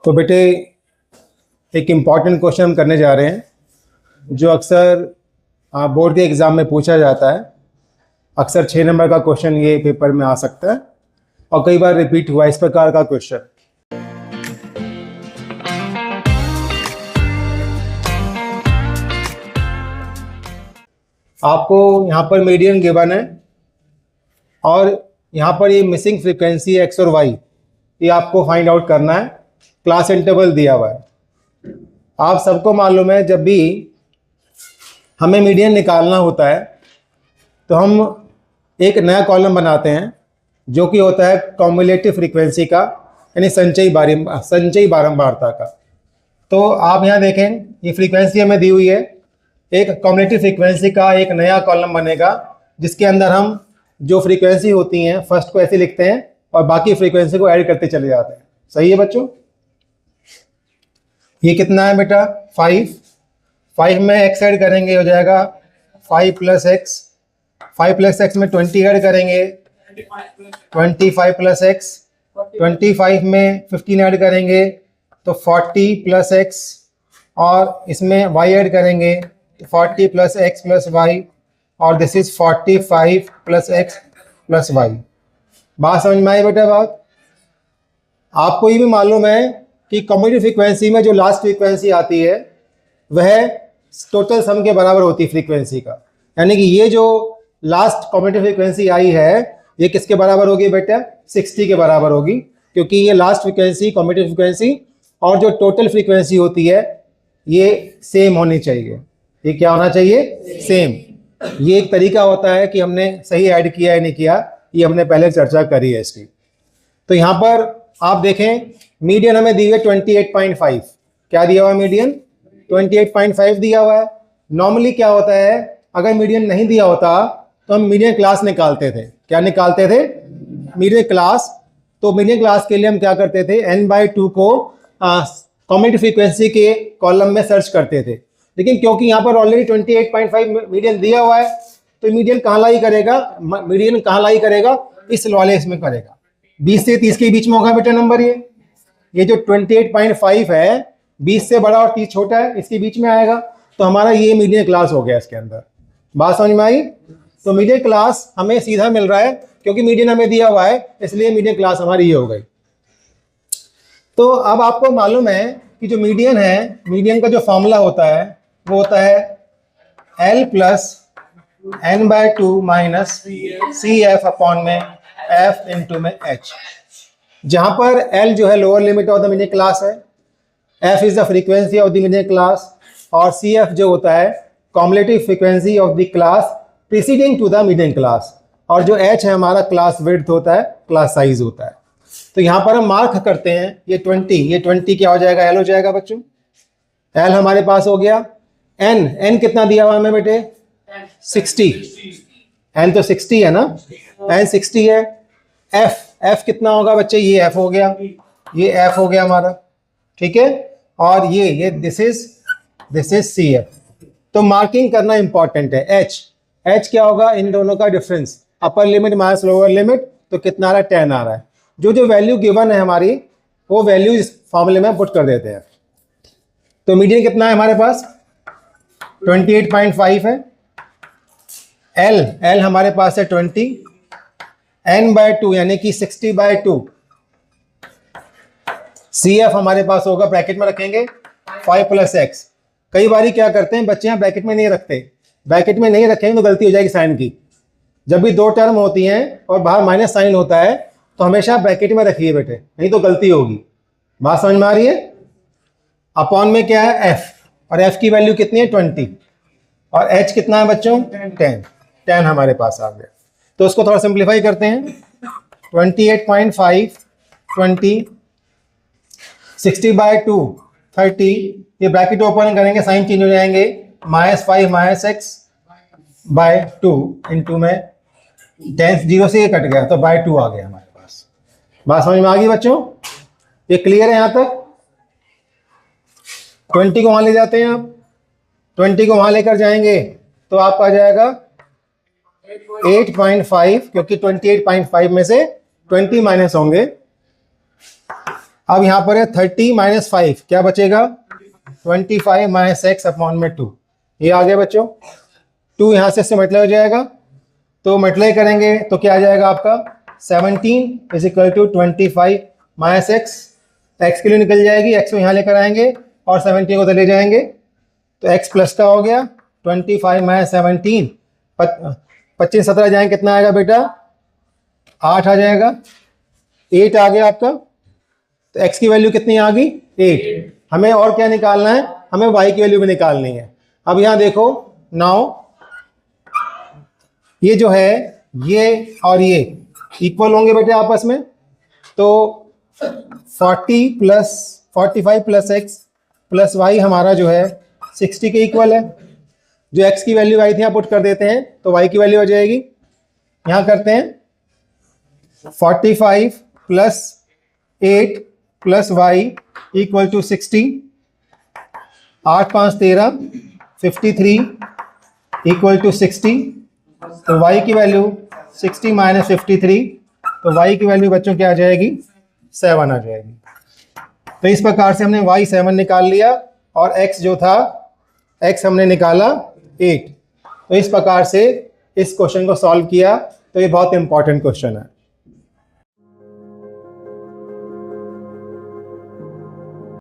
तो बेटे एक इम्पॉर्टेंट क्वेश्चन हम करने जा रहे हैं जो अक्सर बोर्ड के एग्ज़ाम में पूछा जाता है। अक्सर 6 नंबर का क्वेश्चन ये पेपर में आ सकता है और कई बार रिपीट हुआ इस प्रकार का क्वेश्चन। आपको यहाँ पर मीडियन गिवन है और यहाँ पर ये मिसिंग फ्रीक्वेंसी एक्स और वाई, ये आपको फाइंड आउट करना है। क्लास इंटरवल दिया हुआ है। आप सबको मालूम है जब भी हमें मीडियन निकालना होता है तो हम एक नया कॉलम बनाते हैं जो कि होता है कॉम्युलेटिव फ्रीक्वेंसी का, यानी संचयी बारंबारता का। तो आप यहाँ देखें ये फ्रीक्वेंसी हमें दी हुई है। एक कॉम्युलेटिव फ्रीक्वेंसी का एक नया कॉलम बनेगा जिसके अंदर हम जो फ्रीक्वेंसी होती हैं फर्स्ट को ऐसे लिखते हैं और बाकी फ्रीक्वेंसी को ऐड करते चले जाते हैं। सही है बच्चों? ये कितना है बेटा? 5 में x ऐड करेंगे हो जाएगा 5 + x। 5 + x में 20 ऐड करेंगे 25 + x। 25 में 15 ऐड करेंगे तो 40 + x और इसमें y ऐड करेंगे 40 + x + y और दिस इज 45 + x + y। बात समझ में आई बेटा? बात आपको ये भी मालूम है कि कॉम्युलेटिव फ्रीक्वेंसी में जो लास्ट फ्रीक्वेंसी आती है वह टोटल सम के बराबर होती है फ्रीक्वेंसी का। यानी कि ये जो लास्ट कॉम्युलेटिव फ्रीक्वेंसी आई है ये किसके बराबर होगी बेटा? 60 के बराबर होगी, क्योंकि ये लास्ट फ्रीक्वेंसी कॉम्युलेटिव फ्रीक्वेंसी और जो टोटल फ्रीक्वेंसी होती है ये सेम होनी चाहिए। ये क्या होना चाहिए? सेम। ये एक तरीका होता है कि हमने सही ऐड किया है नहीं किया, ये हमने पहले चर्चा करी है इसकी। तो यहाँ पर आप देखें मीडियन हमें दी हुई है 28.5। क्या दिया हुआ है? मीडियन 28.5 दिया हुआ है। नॉर्मली क्या होता है, अगर मीडियन नहीं दिया होता तो हम मीडियन क्लास निकालते थे। क्या निकालते थे? Median class. तो मीडियन क्लास के लिए हम क्या करते थे? n/2 को कॉम्युलेटिव फ्रीक्वेंसी के कॉलम में सर्च करते थे। लेकिन क्योंकि यहाँ पर ऑलरेडी 28.5 मीडियन दिया हुआ है तो मीडियन कहाँ लाई करेगा? मीडियन कहाँ लाई करेगा? इस वाले इसमें करेगा। 20 से 30 के बीच में होगा बेटा नंबर। ये जो 28.5 है 20 से बड़ा और 30 छोटा है, इसके बीच में आएगा। तो हमारा ये मीडियन क्लास हो गया इसके अंदर। बात समझ में आई? तो मीडियन क्लास हमें सीधा मिल रहा है क्योंकि मीडियन हमें दिया हुआ है, इसलिए मीडियन क्लास हमारी ये हो गई। तो अब आपको मालूम है कि जो मीडियन है, मीडियन का जो फॉर्मूला होता है वो होता है L + n/2 - CF अपॉन में F इंटू में H, जहां पर L जो है lower limit of the median class है, F is the frequency of the median class और CF जो होता है cumulative frequency of the class preceding to the median class, और जो H है हमारा क्लास विड्थ होता है, क्लास साइज होता है। तो यहाँ पर हम मार्क करते हैं ये 20 क्या हो जाएगा? L हो जाएगा बच्चों। L हमारे पास हो गया। N कितना दिया हुआ हमें बेटे? 60। N तो 60 है ना, N 60 है। F कितना होगा बच्चे? ये F हो गया, ये F हो गया हमारा, ठीक है। और ये दिस इज CF। तो मार्किंग करना इंपॉर्टेंट है। H क्या होगा? इन दोनों का difference, upper limit minus lower limit, तो कितना आ रहा है? 10 आ रहा है। जो वैल्यू गिवन है हमारी वो वैल्यू इस फॉर्मूले में पुट कर देते हैं। तो मीडियन कितना है हमारे पास? 28.5 है। L हमारे पास है 20। n/2 यानी कि 60/2। CF हमारे पास होगा, ब्रैकेट में रखेंगे 5 + x। कई बार क्या करते हैं बच्चे, यहाँ ब्रैकेट में नहीं रखते। ब्रैकेट में नहीं रखेंगे तो गलती हो जाएगी साइन की। जब भी 2 टर्म होती हैं और बाहर माइनस साइन होता है तो हमेशा ब्रैकेट में रखिए बेटे, नहीं तो गलती होगी। बात समझ में आ रही है? अपॉन में क्या है? F, और F की वैल्यू कितनी है? 20, और H कितना है बच्चों? 10 हमारे पास आ गया। तो उसको थोड़ा सिंप्लीफाई करते हैं। 28.5 20 60/2 30, ये ब्रैकेट ओपन करेंगे साइन चेंज हो जाएंगे, -5 - x/2 इंटू में 10 0 से ये कट गया तो /2 आ गया हमारे पास। बात समझ में आ गई बच्चों? ये क्लियर है यहाँ तक? 20 को वहां ले जाते हैं आप, 20 को वहां लेकर जाएंगे तो आपका आ जाएगा 8.5, क्योंकि 28.5 में से 20 माइनस होंगे। अब यहाँ पर है 30 माइनस 5, क्या बचेगा 25 माइनस एक्स अपॉन में 2। ये आ गया बच्चों, 2 यहाँ से मल्टीप्लाई हो जाएगा, तो मल्टीप्लाई करेंगे तो क्या आ जाएगा आपका 17 is equal to 25 minus x. X के लिए निकल जाएगी, एक्स को यहाँ लेकर आएंगे और 17 को तो ले जाएंगे, तो एक्स प्लस का हो गया 25 माइनस 17, 25 17 जाएंगे, कितना आएगा बेटा 8 आ जाएगा, 8 आ गया आपका। तो x की वैल्यू कितनी आ गई 8। हमें और क्या निकालना है, हमें y की वैल्यू भी निकालनी है। अब यहां देखो, नाउ ये जो है ये और ये इक्वल होंगे बेटे आपस में, तो 45 प्लस एक्स प्लस वाई हमारा जो है 60 के इक्वल है। जो x की वैल्यू आई थी यहाँ पुट कर देते हैं, तो y की वैल्यू हो जाएगी, यहाँ करते हैं 45 plus 8 plus y equal to 60, 8 5 13, 53 equal to 60। तो y की वैल्यू 60 माइनस 53, तो y की वैल्यू बच्चों क्या आ जाएगी 7 आ जाएगी। तो इस प्रकार से हमने y 7 निकाल लिया और x जो था x हमने निकाला 8। तो इस प्रकार से इस क्वेश्चन को सॉल्व किया। तो ये बहुत इंपॉर्टेंट क्वेश्चन है।